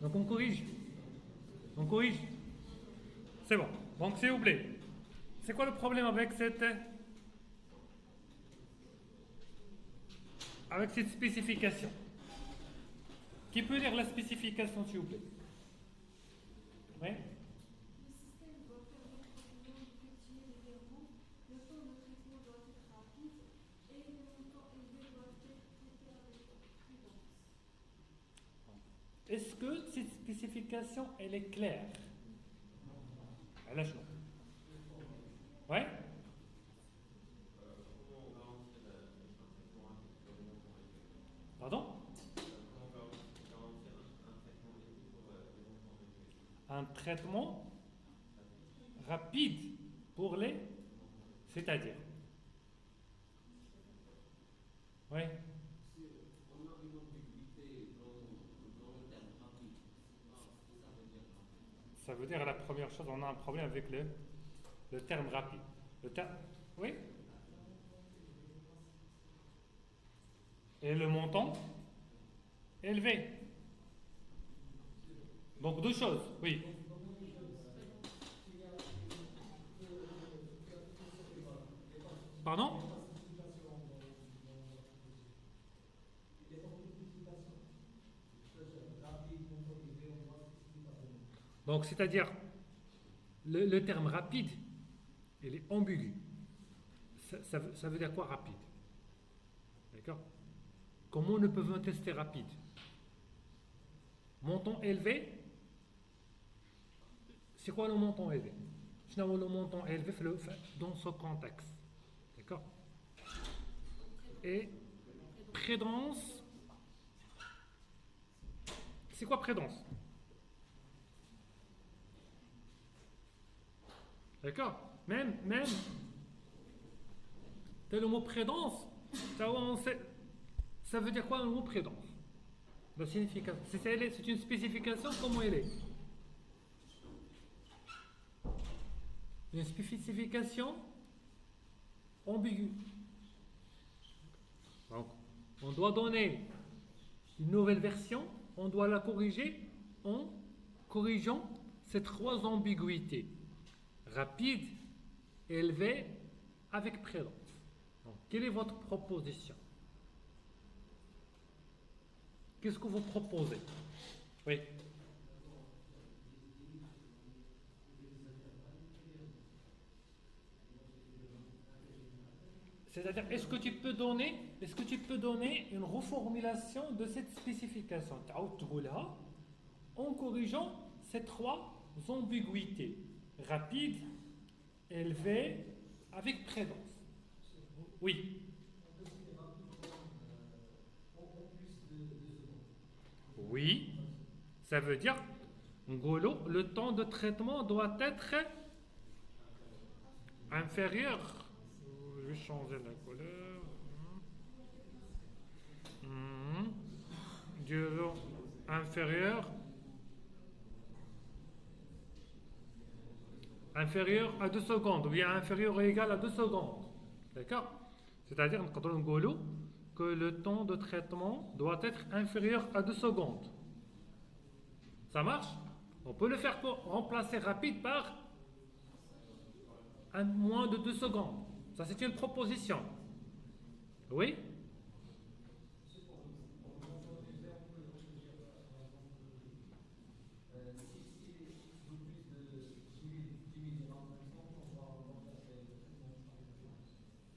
Donc on corrige. On corrige. C'est bon. Donc s'il vous plaît. C'est quoi le problème avec cette spécification? Qui peut lire la spécification s'il vous plaît? Oui. Le système doit permettre au client d'effectuer les virements, le temps de traitement doit être rapide et les montants élevés doivent être traités avec prudence. Est-ce que cette spécification elle est claire? Elle a chaud. Ouais. Pardon? Un traitement rapide pour les... C'est-à-dire? Oui. Ça veut dire la première chose, on a un problème avec le terme rapide. Le terme... Oui. Et le montant élevé. Donc deux choses, oui. Pardon? Donc c'est-à-dire le terme rapide, il est ambigu. Ça veut dire quoi rapide? D'accord? Comment nous pouvons tester rapide? Montant élevé, c'est quoi le montant élevé? Finalement, le montant élevé dans ce contexte. D'accord? Et prudence, c'est quoi prudence? D'accord? Même, le mot prudence, ça veut dire quoi le mot prudence? La signification. C'est une spécification, comment elle est? Une spécification ambiguë. Donc, on doit donner une nouvelle version, on doit la corriger en corrigeant ces trois ambiguïtés. Rapide, élevé, avec prudence. Donc, quelle est votre proposition? Qu'est-ce que vous proposez? Oui. C'est-à-dire, est-ce que tu peux donner une reformulation de cette spécification en corrigeant ces trois ambiguïtés? Rapide, élevé, avec prudence. Oui. Oui. Ça veut dire, Ngolo, le temps de traitement doit être inférieur. Je vais changer la couleur. Durée inférieure. Inférieur à 2 secondes, ou bien inférieur ou égal à 2 secondes. D'accord? C'est-à-dire, que le temps de traitement doit être inférieur à 2 secondes. Ça marche? On peut le faire pour remplacer rapide par moins de 2 secondes. Ça, c'est une proposition. Oui?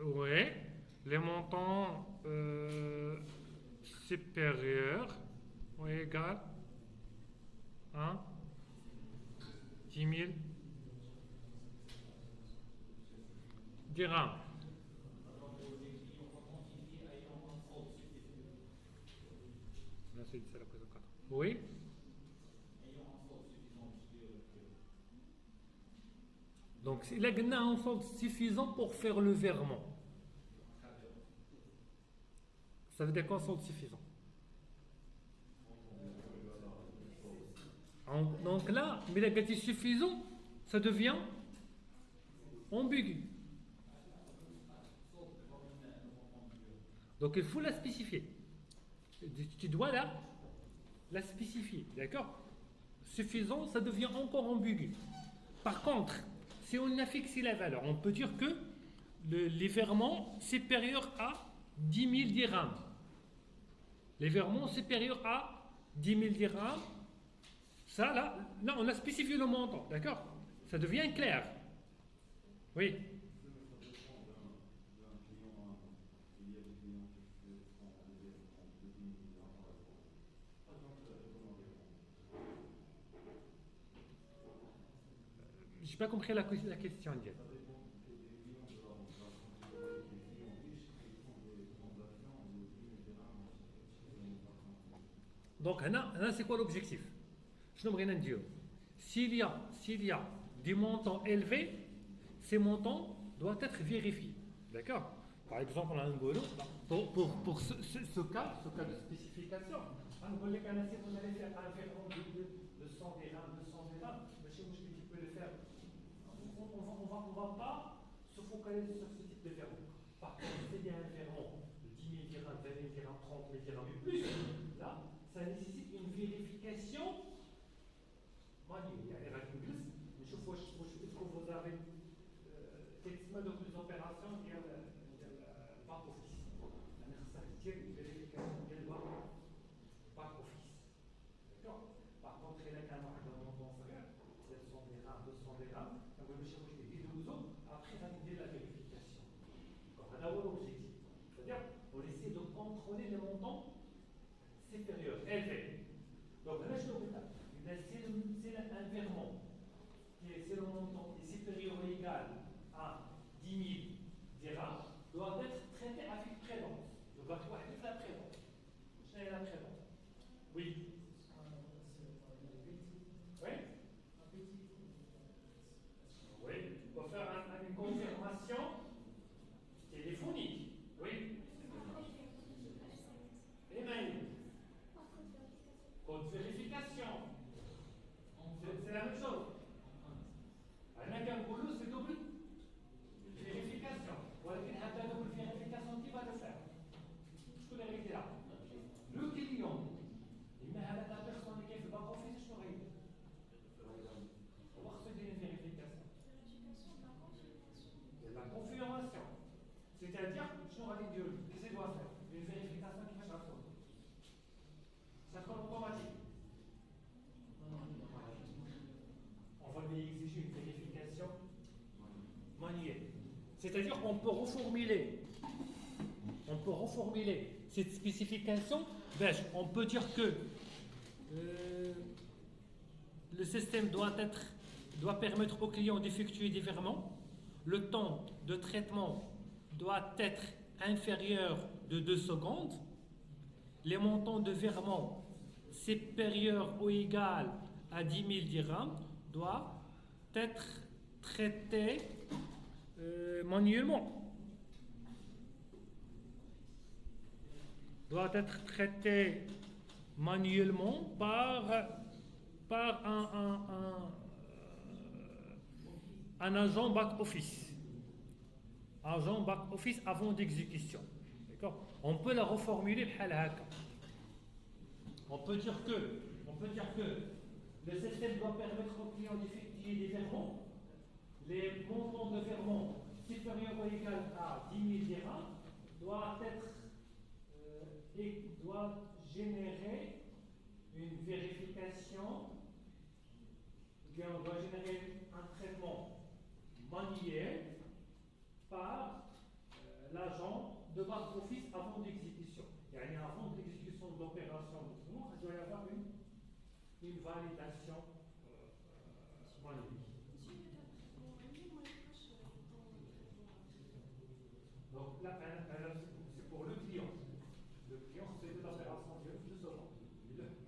Oui. Les montants supérieurs ou égal à 10 000 dirhams. Là, c'est la prise de 4. Oui. Donc, il a un solde suffisant pour faire le virement. Ça veut dire quoi, solde suffisant? Donc là, mais la quantité suffisant, ça devient ambigu. Donc il faut la spécifier. Tu dois la spécifier, d'accord? suffisant, ça devient encore ambigu. Par contre, si on a fixé la valeur, on peut dire que les virements supérieurs à 10 000 dirhams. Les virements supérieurs à 10 000 dirhams, ça là, on a spécifié le montant, d'accord? Ça devient clair. Oui. Je n'ai pas compris la question. Diane. Donc, là, c'est quoi l'objectif? Je n'aimerais dire. S'il y a des montants élevés, ces montants doivent être vérifiés. D'accord? Par exemple, on a un boulot. Pour ce cas de spécification, on va allez faire un virement de 100 dirhams, 200 dirhams, monsieur Mouchki, tu peux le faire. On va pas se focaliser sur ce type de virement. Par contre, s'il y a un virement de 10 000 dirhams, 20 000 dirhams, 30 000 dirhams et plus, là, ça nécessite une vérification manuelle. Il y a les règles plus, mais je faut que vous avez effectivement de plus d'opérations qui a le back office. Ça requiert une vérification du back office. D'accord? Par contre, il y a un montant inférieur, 700 dirhams, 200 dirhams, on va le chercher des 12 ans, après valider la vérification. On a l'objectif. C'est-à-dire, on essaie de contrôler les montants supérieurs, élevés. Donc là, je te dis, c'est un virement. C'est le montant est supérieur ou égal à 10 000 dirhams, doit être traité avec prélance. Donc, on va trouver la prélance. Je n'ai la prélance. Oui. Oui. Oui. On va faire une confirmation téléphonique. Oui. Email. Code vérification. C'est la même chose. Un boulot, c'est double vérification. Voilà, la double vérification, qui va le faire? Je peux l'arrêter là. Le client, il met à la personne qui fait pas confiance, je n'aurai pas. On va recevoir une vérification. C'est la confirmation. C'est-à-dire, je n'aurai pas de qu'est-ce qu'il doit faire? Une vérification qui va chaque fois. Ça sera automatique. On va lui exiger une vérification manuelle. C'est-à-dire qu'on peut reformuler cette spécification. On peut dire que le système doit permettre au client d'effectuer des virements. Le temps de traitement doit être inférieur de 2 secondes. Les montants de virement supérieurs ou égal à 10 000 dirhams doivent être traités manuellement. Doit être traité manuellement par un agent back-office. Agent back-office avant d'exécution. D'accord? On peut la reformuler. On peut dire que le système doit permettre au client d'effectuer des virements. Les montants de virement supérieurs ou égal à 10 000 dirhams doivent générer une vérification, ou bien on doit générer un traitement manuel par l'agent de back-office avant d'exécution. Et avant l'exécution de l'opération de tour, il doit y avoir une validation manuelle. Donc là, c'est pour le client. Le client, c'est de l'opération de 2 secondes.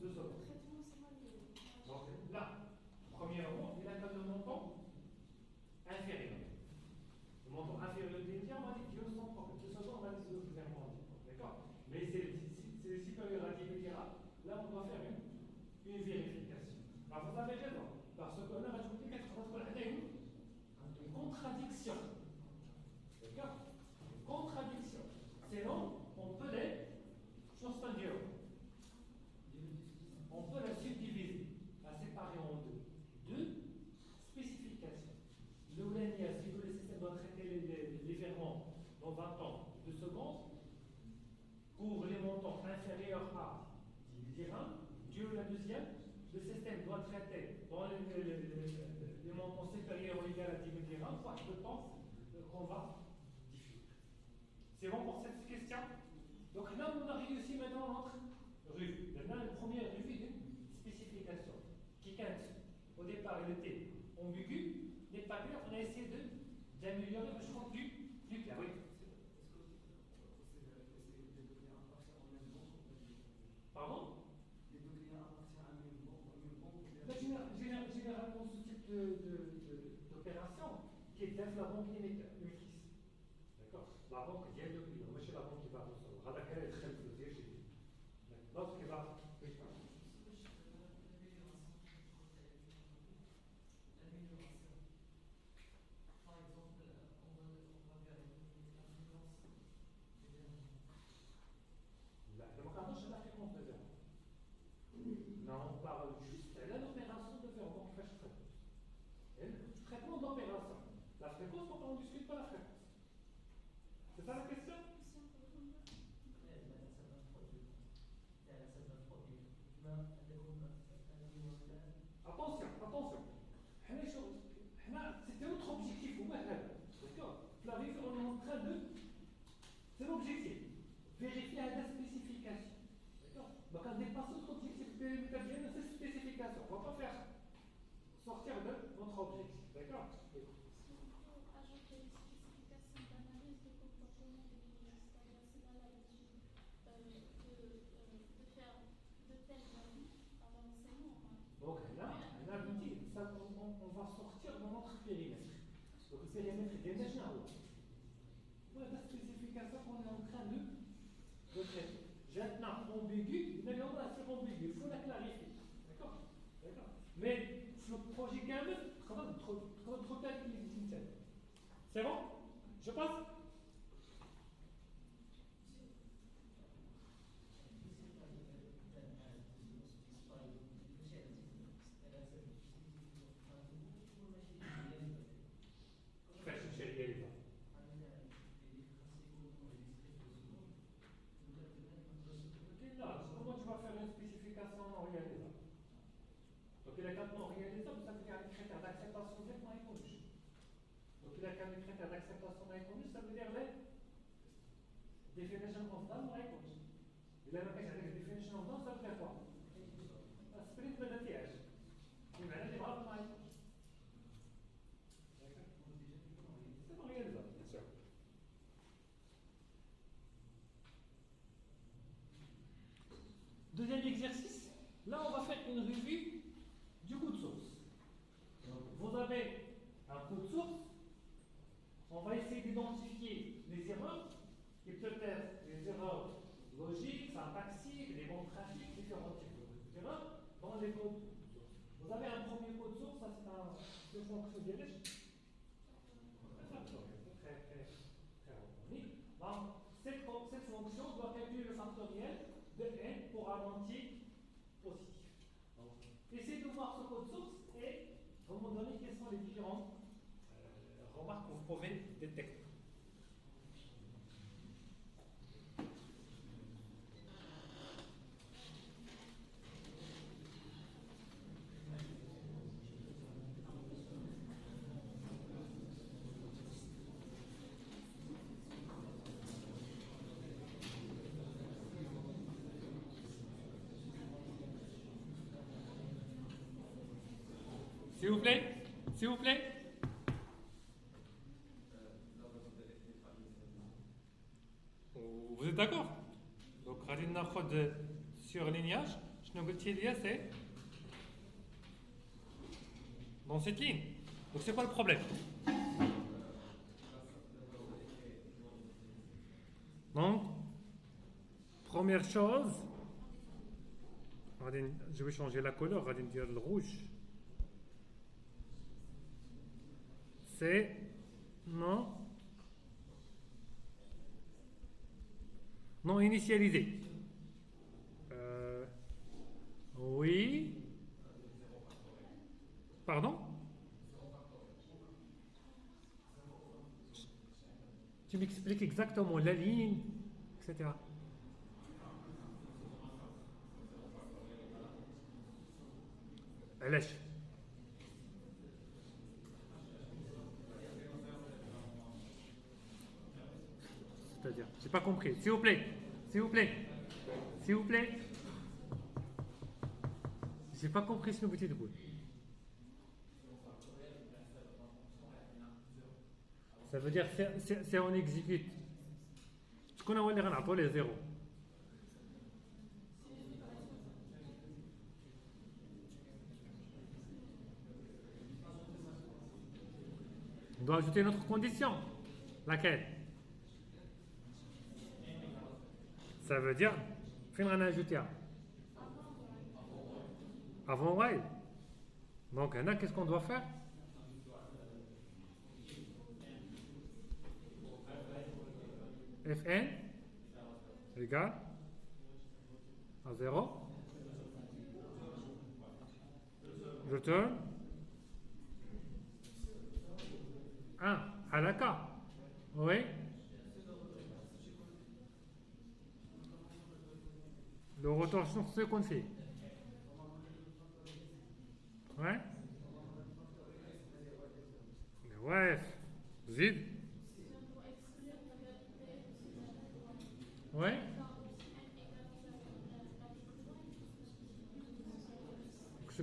2 secondes. Donc là, premièrement, il a le montant inférieur. Le montant inférieur des clients, on va dire 200 problèmes. 2 secondes, on va dire que c'est d'accord? Mais c'est supérieur à 10 000 dirhams. Là, on doit faire une vérification. Alors, vous avez raison. Parce que là, je vous dis une contradiction. D'accord? Une contradiction. Sinon, on peut les suspendre. On peut la subdiviser, la séparer dirhams, Dieu la deuxième, le système doit traiter dans les montants supérieurs ou égal à 10 000 dirhams, soit je pense qu'on va diffuser. C'est bon pour cette question? Donc là, on a réussi maintenant notre revue. Maintenant, la première revue d'une spécification qui, au départ, elle était ambiguë, n'est pas claire, on a essayé d'améliorer le champ plus clair. Oui. Pardon? Généralement, ce type d'opération qui est la banque émettrice. D'accord? La banque vient de payer. Moi, c'est la banque qui va recevoir. هذا كان يدخل في الوزير شيء. L'autre qui va. Oui. Non, on parle juste de l'opération de faire donc fréquence. Et le traitement d'opération. La fréquence, on ne discute pas la fréquence. C'est ça la question? Attention, attention. C'était notre objectif, d'accord? La revue, on est en train de. C'est l'objectif. Vérifier la spécification. D'accord? Donc, on dépasse notre objectif de cette spécification. On ne va pas faire sortir de notre objectif. D'accord? Si on peut ajouter les spécifications d'analyse de comportement des données, c'est-à-dire si on a l'habitude de faire de telles avis avant l'enseignement. Donc là, on a dit, on va sortir de notre périmètre. Donc le périmètre est déjà là. Voilà la spécification qu'on est en train de traiter. Maintenant, ambigu, mais on va faire ambigu, il faut la clarifier. D'accord? D'accord? Mais le projet quand même, trop tard qu'il est. C'est bon? Je passe? Comment tu vas faire une spécification non réalisable? Donc il y a quatre non réalisables, ça veut dire un critère d'acceptation net non inconnu. Donc il y a qu'un critère d'acceptation non inconnu, ça veut dire les definition of done non inconnu. Il y a une definition of done, ça veut dire quoi? Sprint de piège. Il y a des bras non inconnu. C'est non réalisable, bien sûr. Deuxième exercice, là on va faire une revue du code source. Donc, vous avez un code source, on va essayer d'identifier les erreurs, qui peuvent être les erreurs logiques, syntaxiques, les bons trafics, différents types d'erreurs dans les codes sources. Vous avez un premier code source, ça c'est une fonction direct. Très harmonique. Donc, cette fonction doit calculer le factoriel de n pour un entier positif. Donc, essayez de voir ce code source et vous me donnez quelles sont les différentes remarques que vous pouvez détecter. S'il vous plaît, s'il vous plaît. Vous êtes d'accord? Donc, غادي ناخذ surlignage. شنو قلتي لي c'est dans cette ligne. Donc, c'est quoi le problème? Donc, première chose, je vais changer la couleur, غادي ندير le rouge. C'est non initialisé. Oui. Pardon? Tu m'expliques exactement la ligne, etc. علاش c'est-à-dire j'ai pas compris s'il vous plaît s'il vous plaît s'il vous plaît j'ai pas compris شنو بغيتي تقول ça veut dire c'est on exécute شكون هو اللي غنعطيو ليه زيرو on doit ajouter une autre condition laquelle ça veut dire فين غنajouter avant while donc هنا qu'est-ce qu'on doit faire Fn égale à 0 return 1 حركة oui le retour شنو خصو يكون فيه ouais واقف زيد ouais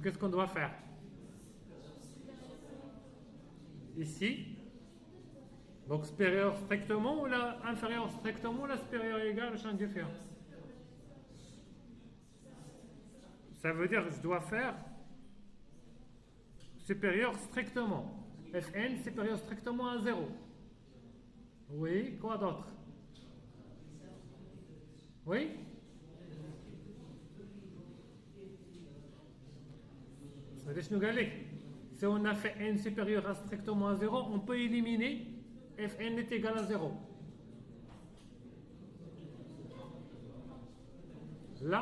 qu'est-ce qu'on doit faire ici donc supérieur strictement ou la inférieur strictement ou la supérieur égale je ندير فيها ça veut dire que je dois faire supérieur strictement Fn supérieur strictement à 0 oui quoi d'autre oui ça veut dire شنو قال لك si on a fait n supérieur à strictement à 0 on peut éliminer Fn est égal à 0 là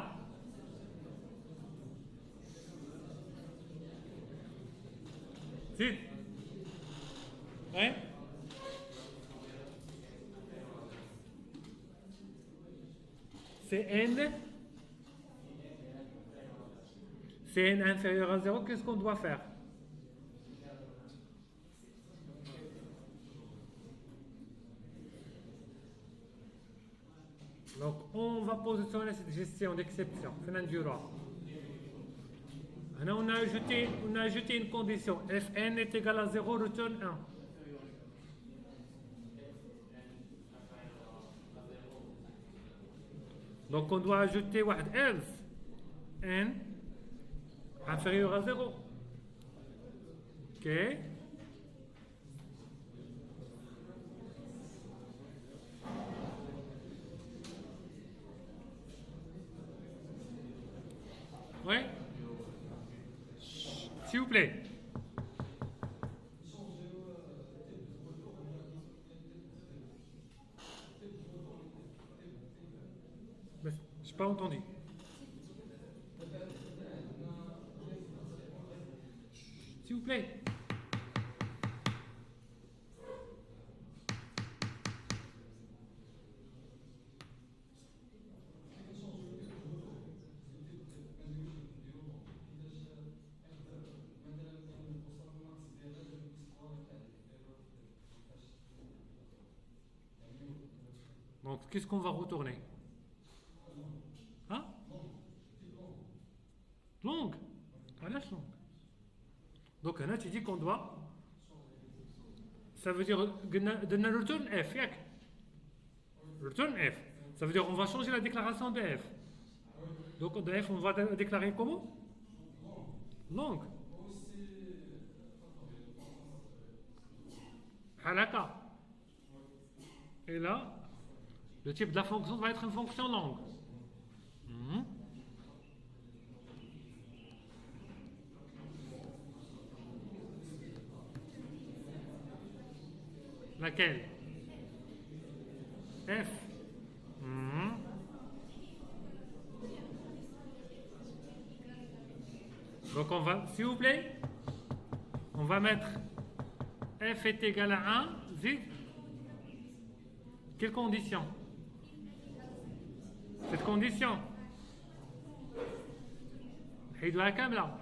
si ouais c'est n inférieur à 0 qu'est-ce qu'on doit faire donc on va positionner cette gestion d'exception on a ajouté une condition Fn est égal à 0 return 1 donc on doit ajouter واحد else n inférieur à 0 ok ouais s'il vous plaît j'ai pas entendu s'il vous plaît donc qu'est-ce qu'on va retourner hein longue voilà longue donc là tu dis qu'on doit ça veut dire de return f ياك return f ça veut dire on va changer la déclaration de f donc de f on va déclarer comment longue حركة et là le type de la fonction va être une fonction longue laquelle f donc on va s'il vous plaît on va mettre f est égal à 1 zid quelle condition cette condition حيدوها كاملة